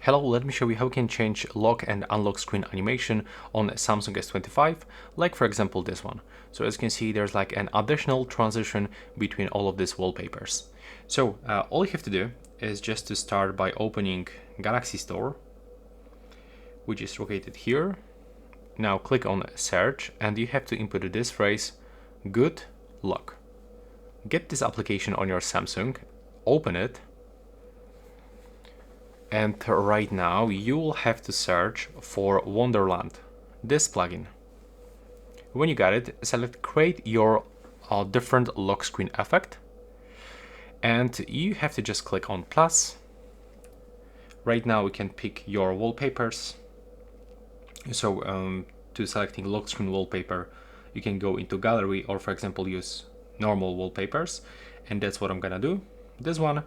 Hello, let me show you how you can change lock and unlock screen animation on Samsung S25, like for example this one. So as you can see, there's like an additional transition between all of these wallpapers. So all you have to do is just to start by opening Galaxy Store, which is located here. Now click on search and you have to input this phrase, good lock. Get this application on your Samsung, open it, and right now you will have to search for Wonderland, this plugin. When you got it, select create your different lock screen effect, and you have to just click on plus. Right now we can pick your wallpapers. So to selecting lock screen wallpaper, you can go into gallery or for example use normal wallpapers, and that's what I'm gonna do, this one.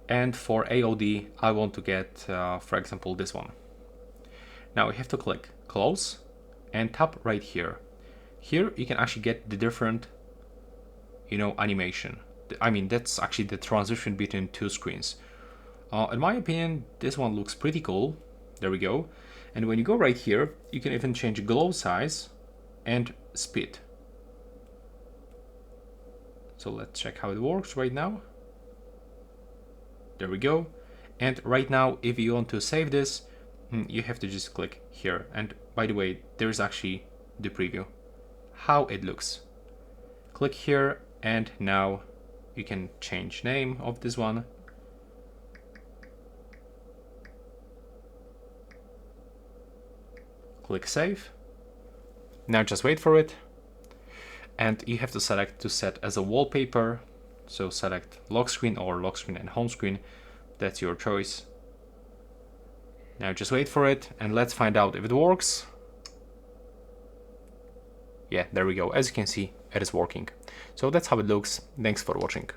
And for AOD, I want to get, for example, this one. Now we have to click close and tap right here. Here you can actually get the different, animation. I mean, that's actually the transition between two screens. In my opinion, this one looks pretty cool. There we go. And when you go right here, you can even change glow size and speed. So let's check how it works right now. There we go. And right now, if you want to save this, you have to just click here. And by the way, there's actually the preview, how it looks. Click here, and now you can change name of this one. Click save. Now just wait for it. And you have to select to set as a wallpaper. So select lock screen or lock screen and home screen. That's your choice. Now just wait for it and let's find out if it works. Yeah, there we go. As you can see, it is working. So that's how it looks. Thanks for watching.